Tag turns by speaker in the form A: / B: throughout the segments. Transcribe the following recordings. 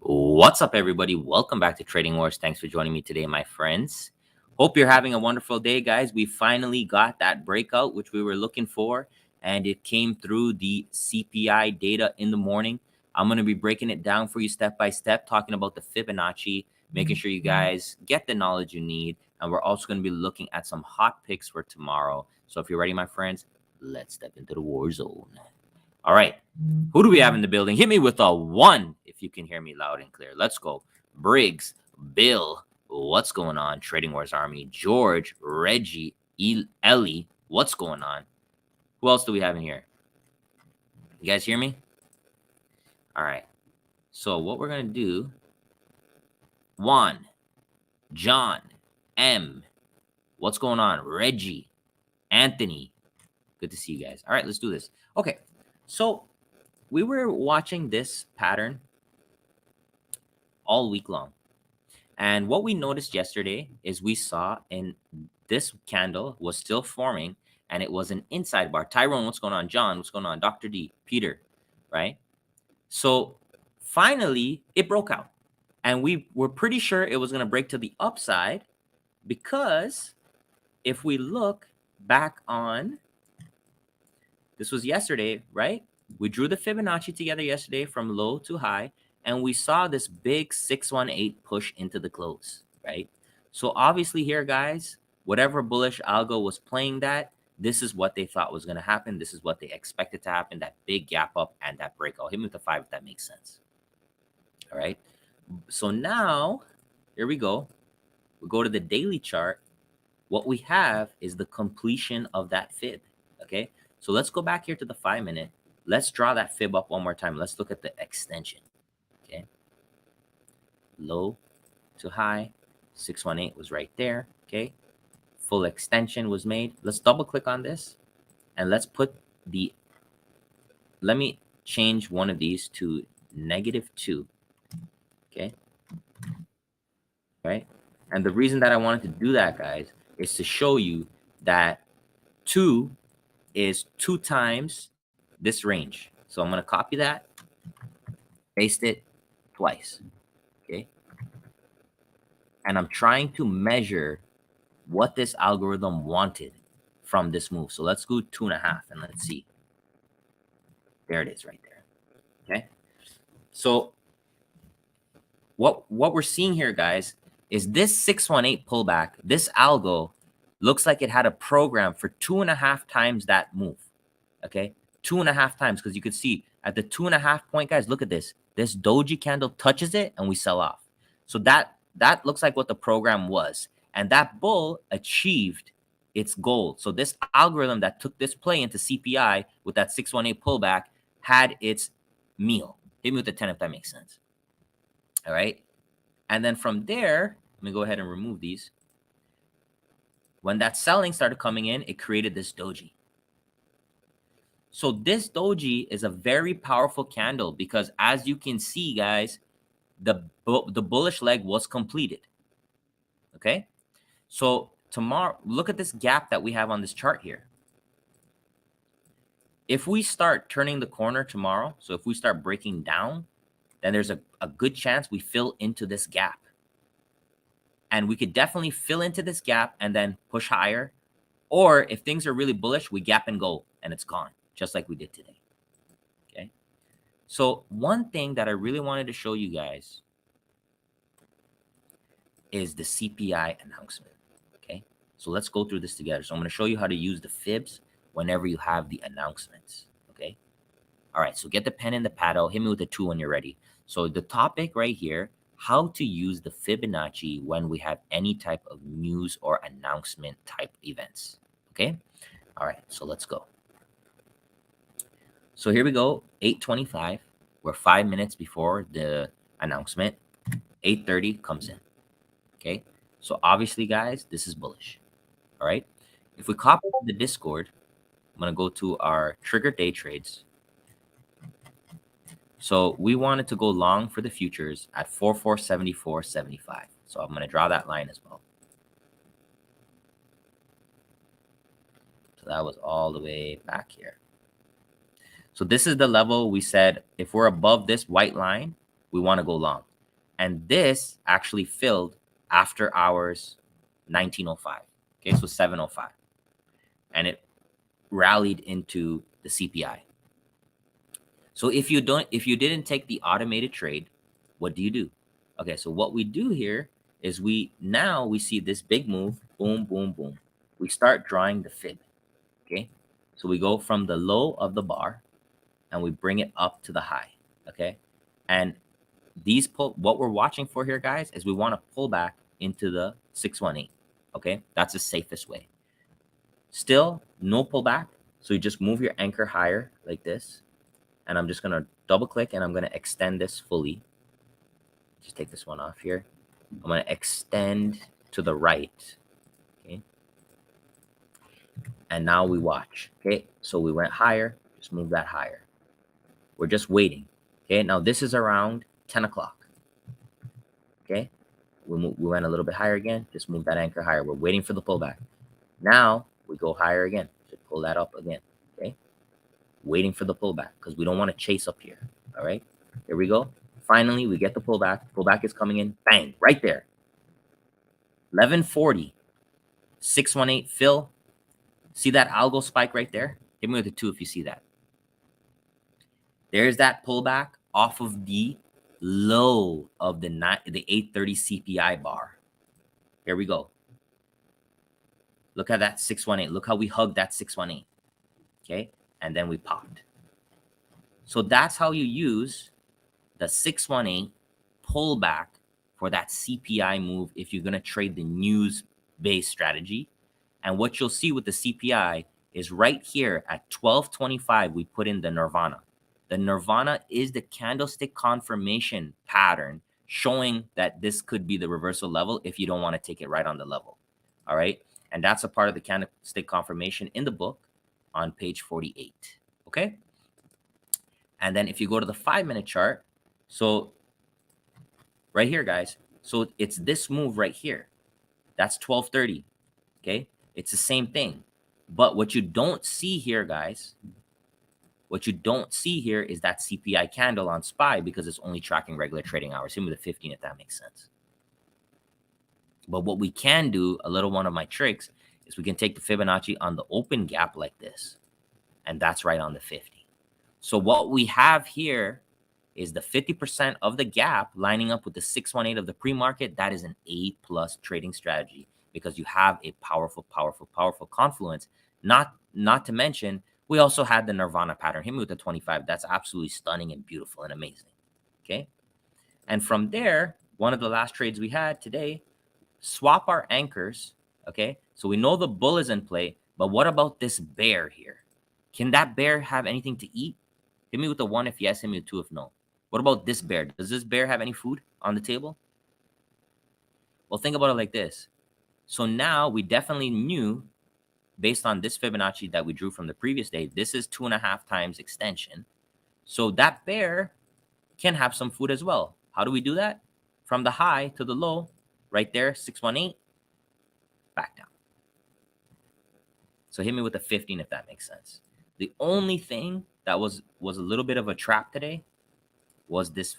A: What's up, everybody? Welcome back to Trading Wars. Thanks for joining me today, my friends. Hope you're having a wonderful day, guys. We finally got that breakout, which we were looking for, and it came through the CPI data in the morning. I'm going to be breaking it down for you step by step, talking about the Fibonacci, making sure you guys get the knowledge you need. And we're also going to be looking at some hot picks for tomorrow. So if you're ready, my friends, let's step into the war zone. All right. Who do we have in the building? Hit me with a 1 if you can hear me loud and clear. Let's go. Briggs, Bill, what's going on? Trading Wars Army, George, Reggie, Ellie, what's going on? Who else do we have in here? You guys hear me? All right. So what we're going to do, Juan, John, M, what's going on? Reggie, Anthony, good to see you guys. All right, let's do this. Okay, so we were watching this pattern all week long. And what we noticed yesterday is we saw in this candle was still forming, and it was an inside bar. Tyrone, what's going on? John, what's going on? Dr. D, Peter, right? So finally, it broke out. And we were pretty sure it was going to break to the upside because if we look back on, this was yesterday, right? We drew the Fibonacci together yesterday from low to high, and we saw this big 618 push into the close, right? So obviously here, guys, whatever bullish algo was playing that, this is what they thought was going to happen. This is what they expected to happen, that big gap up and that breakout. Hit me with the 5 if that makes sense. All right. So now, here we go. We go to the daily chart. What we have is the completion of that fib, okay? So let's go back here to the 5-minute. Let's draw that fib up one more time. Let's look at the extension, okay? Low to high, 618 was right there, okay? Full extension was made. Let's double click on this and let's put the, let me change one of these to -2, okay? Right? And the reason that I wanted to do that, guys, is to show you that 2 is 2 times this range. So I'm going to copy that, paste it twice, okay? And I'm trying to measure what this algorithm wanted from this move. So let's go 2.5 and let's see. There it is right there, okay? So what we're seeing here, guys, is this 618 pullback, this algo looks like it had a program for 2.5 times that move, okay? 2.5 times, because you could see at the 2.5 point, guys, look at this. This doji candle touches it and we sell off. So that looks like what the program was. And that bull achieved its goal. So this algorithm that took this play into CPI with that 618 pullback had its meal. Hit me with the 10 if that makes sense. All right. And then from there, let me go ahead and remove these. When that selling started coming in, it created this doji. So this doji is a very powerful candle because as you can see, guys, the bullish leg was completed. Okay. So tomorrow, look at this gap that we have on this chart here. If we start turning the corner tomorrow, so if we start breaking down, then there's a good chance we fill into this gap. And we could definitely fill into this gap and then push higher. Or if things are really bullish, we gap and go and it's gone, just like we did today. Okay. So one thing that I really wanted to show you guys is the CPI announcement. Okay. So let's go through this together. So I'm going to show you how to use the fibs whenever you have the announcements. Okay. All right. So get the pen and the pad out. Hit me with the 2 when you're ready. So the topic right here, how to use the Fibonacci when we have any type of news or announcement type events. Okay. All right. So let's go. So here we go. 8:25. We're 5 minutes before the announcement. 8:30 comes in. Okay. So obviously, guys, this is bullish. All right. If we copy the Discord, I'm going to go to our trigger day trades. So we wanted to go long for the futures at 4474.75. So I'm going to draw that line as well. So that was all the way back here. So this is the level we said, if we're above this white line, we want to go long. And this actually filled after hours 1905. Okay, so 7:05. And it rallied into the CPI. So if you didn't take the automated trade, what do you do? Okay, so what we do here is we see this big move, boom, boom, boom. We start drawing the fib. Okay, so we go from the low of the bar and we bring it up to the high. Okay, and what we're watching for here, guys, is we want to pull back into the 618. Okay, that's the safest way. Still no pullback, so you just move your anchor higher like this, and I'm just gonna double click and I'm gonna extend this fully. Just take this one off here. I'm gonna extend to the right. Okay, and now we watch. Okay, so we went higher, just move that higher. We're just waiting. Okay, now this is around 10 o'clock. Okay, we went a little bit higher again, just move that anchor higher. We're waiting for the pullback. Now we go higher again, just pull that up again. Okay, waiting for the pullback because we don't want to chase up here. All right, here we go. Finally, we get the pullback. Pullback is coming in, bang, right there. 1140, 618 fill. See that algo spike right there? Hit me with a 2 if you see that. There's that pullback off of the low of the 830 CPI bar. Here we go. Look at that 618. Look how we hugged that 618. Okay, and then we popped. So that's how you use the 618 pullback for that CPI move if you're going to trade the news-based strategy. And what you'll see with the CPI is right here at 1225, we put in the Nirvana. The Nirvana is the candlestick confirmation pattern showing that this could be the reversal level if you don't want to take it right on the level. All right. And that's a part of the candlestick confirmation in the book on page 48. Okay. And then if you go to the 5-minute chart, so right here, guys, so it's this move right here. That's 1230. Okay. It's the same thing. But what you don't see here, guys, what you don't see here is that CPI candle on SPY because it's only tracking regular trading hours. Same with the 15, if that makes sense. But what we can do, a little one of my tricks, is we can take the Fibonacci on the open gap like this. And that's right on the 50. So what we have here is the 50% of the gap lining up with the 618 of the pre-market. That is an A+ trading strategy because you have a powerful, powerful, powerful confluence. Not to mention, we also had the Nirvana pattern. Hit me with the 25. That's absolutely stunning and beautiful and amazing. Okay. And from there, one of the last trades we had today, swap our anchors. Okay. So we know the bull is in play, but what about this bear here? Can that bear have anything to eat? Hit me with the 1 if yes, hit me with 2 if no. What about this bear? Does this bear have any food on the table? Well, think about it like this. So now we definitely knew, based on this Fibonacci that we drew from the previous day, this is 2.5 times extension. So that bear can have some food as well. How do we do that? From the high to the low, right there, 618, back down. So hit me with a 15 if that makes sense. The only thing that was a little bit of a trap today was this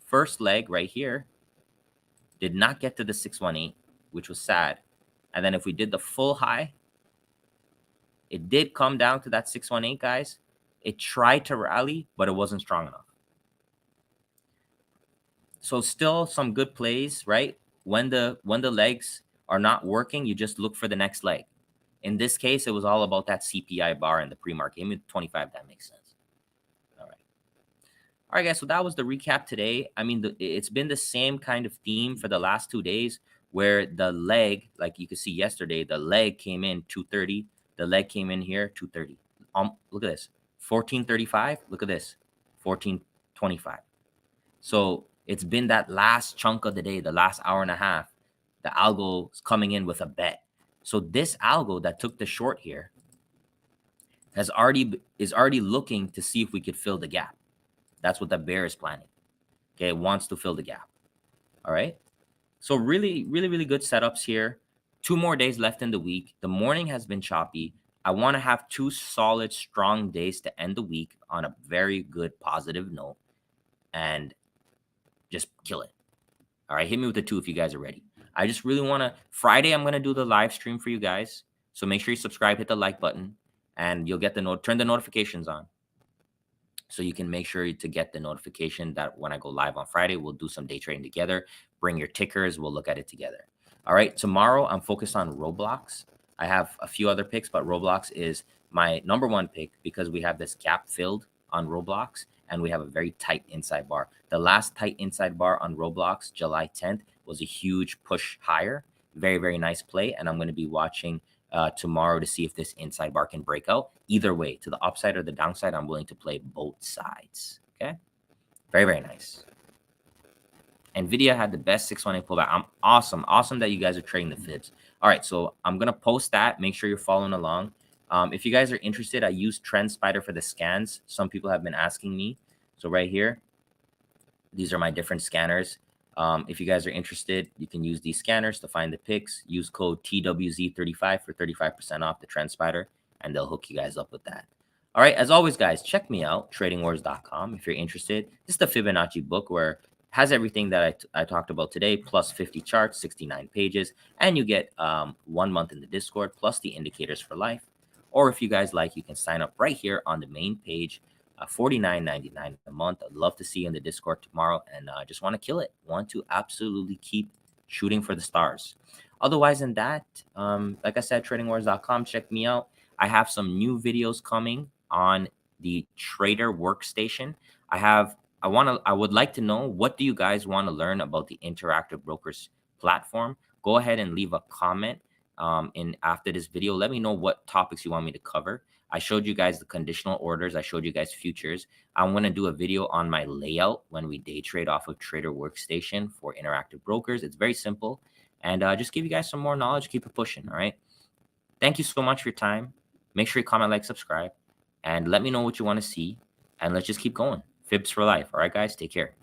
A: first leg right here. Did not get to the 618, which was sad. And then if we did the full high, it did come down to that 618, guys. It tried to rally, but it wasn't strong enough. So still some good plays, right? When the legs are not working, you just look for the next leg. In this case, it was all about that CPI bar in the pre-market. Give me 25, that makes sense. All right, guys, so that was the recap today. I mean, it's been the same kind of theme for the last 2 days where the leg, like you could see yesterday, the leg came in 230. The leg came in here 230. Look at this, 1435. Look at this, 1425. So it's been that last chunk of the day, the last hour and a half, the algo is coming in with a bet. So this algo that took the short here is already looking to see if we could fill the gap. That's what the bear is planning. Okay, it wants to fill the gap. All right. So really, really, really good setups here. 2 more days left in the week. The morning has been choppy. I want to have 2 solid, strong days to end the week on a very good positive note. And just kill it. All right, hit me with the 2 if you guys are ready. I just really want to, Friday, I'm going to do the live stream for you guys. So make sure you subscribe, hit the like button, and you'll get turn the notifications on. So you can make sure to get the notification that when I go live on Friday, we'll do some day trading together. Bring your tickers. We'll look at it together. All right. Tomorrow, I'm focused on Roblox. I have a few other picks, but Roblox is my #1 pick because we have this gap filled on Roblox and we have a very tight inside bar. The last tight inside bar on Roblox, July 10th, was a huge push higher. Very, very nice play. And I'm going to be watching tomorrow to see if this inside bar can break out. Either way, to the upside or the downside, I'm willing to play both sides. Okay. Very, very nice. NVIDIA had the best 618 pullback. I'm awesome. Awesome that you guys are trading the fibs. All right. So I'm going to post that. Make sure you're following along. If you guys are interested, I use Trendspider for the scans. Some people have been asking me. So right here, these are my different scanners. If you guys are interested, you can use these scanners to find the picks. Use code TWZ35 for 35% off the Trendspider, and they'll hook you guys up with that. All right. As always, guys, check me out, tradingwars.com. If you're interested, this is the Fibonacci book where it has everything that I talked about today, plus 50 charts, 69 pages, and you get 1 month in the Discord, plus the indicators for life. Or if you guys like, you can sign up right here on the main page, $49.99 a month. I'd love to see you in the Discord tomorrow, and I just want to kill it. Want to absolutely keep shooting for the stars. Otherwise than that, like I said, tradingwars.com, check me out. I have some new videos coming on the Trader Workstation. I would like to know, what do you guys want to learn about the Interactive Brokers platform? Go ahead and leave a comment after this video. Let me know what topics you want me to cover. I showed you guys the conditional orders. I showed you guys futures. I'm going to do a video on my layout when we day trade off of Trader Workstation for Interactive Brokers. It's very simple, and just give you guys some more knowledge. Keep it pushing. All right. Thank you so much for your time. Make sure you comment, like, subscribe, and let me know what you want to see. And let's just keep going. Fibs for life. All right, guys. Take care.